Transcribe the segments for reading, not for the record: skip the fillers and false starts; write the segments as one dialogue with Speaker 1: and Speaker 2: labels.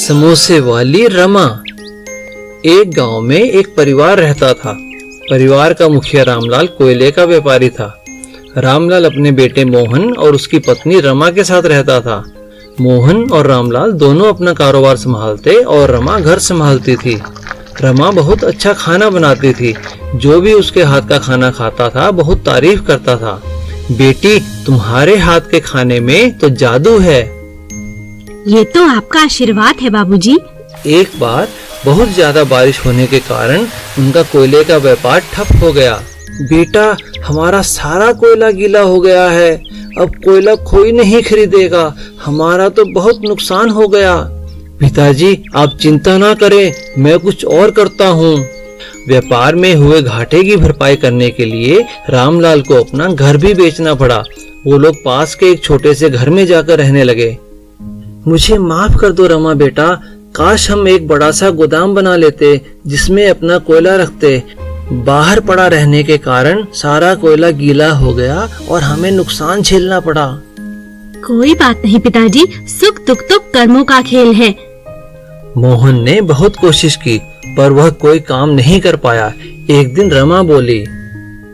Speaker 1: समोसे वाली रमा। एक गांव में एक परिवार रहता था। परिवार का मुखिया रामलाल कोयले का व्यापारी था। रामलाल अपने बेटे मोहन और उसकी पत्नी रमा के साथ रहता था। मोहन और रामलाल दोनों अपना कारोबार संभालते और रमा घर संभालती थी। रमा बहुत अच्छा खाना बनाती थी। जो भी उसके हाथ का खाना खाता था बहुत तारीफ करता था। बेटी, तुम्हारे हाथ के खाने में तो जादू है।
Speaker 2: ये तो आपका आशीर्वाद है बाबूजी।
Speaker 1: एक बार बहुत ज्यादा बारिश होने के कारण उनका कोयले का व्यापार ठप हो गया। बेटा, हमारा सारा कोयला गीला हो गया है। अब कोयला कोई नहीं खरीदेगा। हमारा तो बहुत नुकसान हो गया। पिताजी, आप चिंता ना करें, मैं कुछ और करता हूँ। व्यापार में हुए घाटे की भरपाई करने के लिए रामलाल को अपना घर भी बेचना पड़ा। वो लोग पास के एक छोटे से घर में जाकर रहने लगे। मुझे माफ कर दो रमा बेटा, काश हम एक बड़ा सा गोदाम बना लेते जिसमें अपना कोयला रखते। बाहर पड़ा रहने के कारण सारा कोयला गीला हो गया और हमें नुकसान झेलना पड़ा।
Speaker 2: कोई बात नहीं पिताजी, सुख दुख तो कर्मों का खेल है।
Speaker 1: मोहन ने बहुत कोशिश की पर वह कोई काम नहीं कर पाया। एक दिन रमा बोली,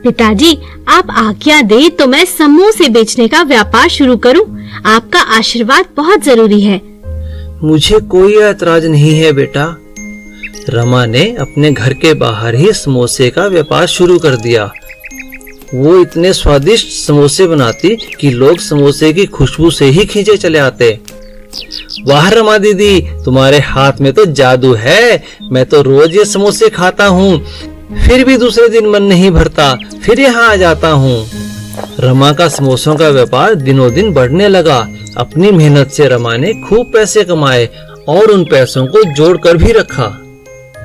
Speaker 2: पिताजी, आप आज्ञा दे तो मैं समोसे बेचने का व्यापार शुरू करूं। आपका आशीर्वाद बहुत जरूरी है।
Speaker 1: मुझे कोई ऐतराज नहीं है बेटा। रमा ने अपने घर के बाहर ही समोसे का व्यापार शुरू कर दिया। वो इतने स्वादिष्ट समोसे बनाती कि लोग समोसे की खुशबू से ही खींचे चले आते। वाह रमा दीदी, तुम्हारे हाथ में तो जादू है। मैं तो रोज ये समोसे खाता हूँ, फिर भी दूसरे दिन मन नहीं भरता, फिर यहाँ आ जाता हूँ। रमा का समोसों का व्यापार दिनों दिन बढ़ने लगा। अपनी मेहनत से रमा ने खूब पैसे कमाए और उन पैसों को जोड़ कर भी रखा।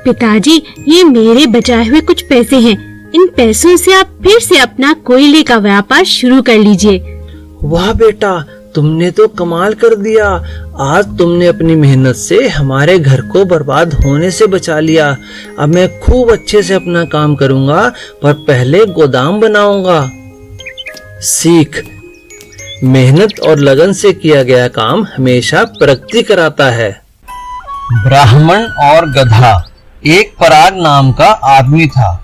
Speaker 2: पिताजी, ये मेरे बचाए हुए कुछ पैसे हैं। इन पैसों से आप फिर से अपना कोयले का व्यापार शुरू कर लीजिए।
Speaker 1: वाह बेटा, तुमने तो कमाल कर दिया। आज तुमने अपनी मेहनत से हमारे घर को बर्बाद होने से बचा लिया। अब मैं खूब अच्छे से अपना काम करूंगा, पर पहले गोदाम बनाऊंगा। सीख, मेहनत और लगन से किया गया काम हमेशा प्रगति कराता है। ब्राह्मण और गधा। एक पराग नाम का आदमी था।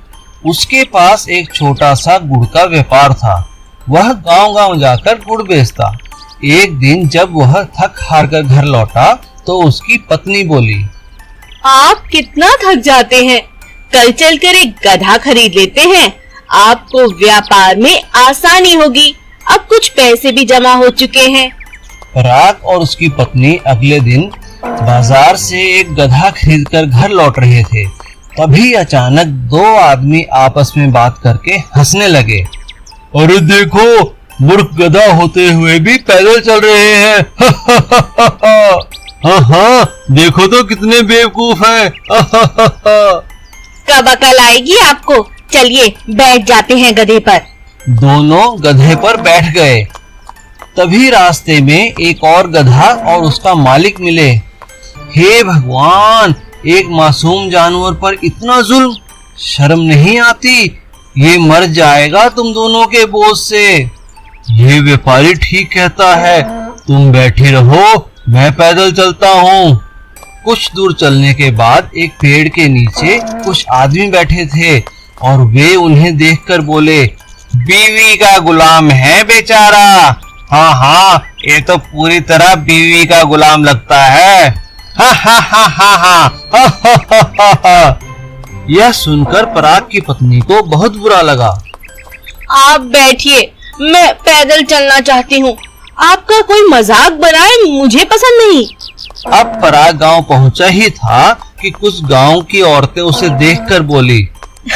Speaker 1: उसके पास एक छोटा सा गुड़ का व्यापार था। वह गांव-गांव जाकर गुड़ बेचता। एक दिन जब वह थक हार कर घर लौटा तो उसकी पत्नी बोली,
Speaker 3: आप कितना थक जाते हैं, कल चलकर एक गधा खरीद लेते हैं। आपको व्यापार में आसानी होगी। अब कुछ पैसे भी जमा हो चुके हैं।
Speaker 1: पराग और उसकी पत्नी अगले दिन बाजार से एक गधा खरीदकर घर लौट रहे थे। तभी अचानक दो आदमी आपस में बात करके हंसने लगे। अरे देखो, मूर्ख गधा होते हुए भी पैदल चल रहे हैं। हाँ, देखो तो कितने बेवकूफ हैं।
Speaker 3: कब अकल आएगी आपको? चलिए बैठ जाते हैं गधे पर।
Speaker 1: दोनों गधे पर बैठ गए। तभी रास्ते में एक और गधा और उसका मालिक मिले। हे भगवान, एक मासूम जानवर पर इतना जुल्म, शर्म नहीं आती? ये मर जाएगा तुम दोनों के बोझ से। ये व्यापारी ठीक कहता है, तुम बैठे रहो, मैं पैदल चलता हूँ। कुछ दूर चलने के बाद एक पेड़ के नीचे कुछ आदमी बैठे थे और वे उन्हें देखकर बोले, बीवी का गुलाम है बेचारा। हाँ, ये तो पूरी तरह बीवी का गुलाम लगता है। यह सुनकर पराग की पत्नी को बहुत बुरा लगा।
Speaker 3: आप बैठिए, मैं पैदल चलना चाहती हूँ। आपका कोई मजाक बनाए मुझे पसंद नहीं।
Speaker 1: अब पराग गांव पहुंचा ही था कि कुछ गांव की औरतें उसे देखकर बोली,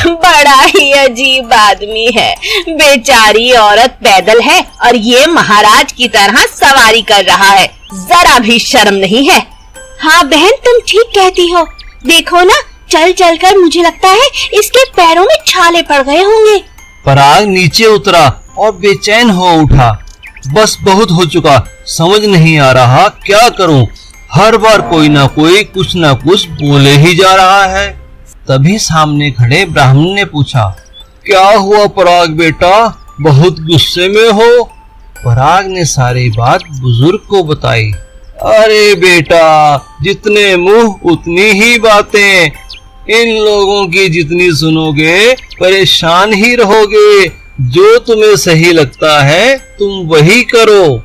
Speaker 3: बड़ा ही अजीब आदमी है। बेचारी औरत पैदल है और ये महाराज की तरह सवारी कर रहा है। जरा भी शर्म नहीं है। हाँ बहन, तुम ठीक कहती हो। देखो ना, चल चल कर मुझे लगता है इसके पैरों में छाले पड़ गए होंगे।
Speaker 1: पराग नीचे उतरा और बेचैन हो उठा। बस बहुत हो चुका, समझ नहीं आ रहा क्या करूं। हर बार कोई ना कोई कुछ ना कुछ बोले ही जा रहा है। तभी सामने खड़े ब्राह्मण ने पूछा, क्या हुआ पराग बेटा, बहुत गुस्से में हो? पराग ने सारी बात बुजुर्ग को बताई। अरे बेटा, जितने मुंह उतनी ही बातें। इन लोगों की जितनी सुनोगे परेशान ही रहोगे। जो तुम्हें सही लगता है तुम वही करो।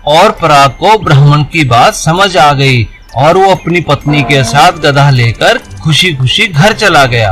Speaker 1: और पराग को ब्राह्मण की बात समझ आ गई और वो अपनी पत्नी के साथ गधा लेकर खुशी खुशी घर चला गया।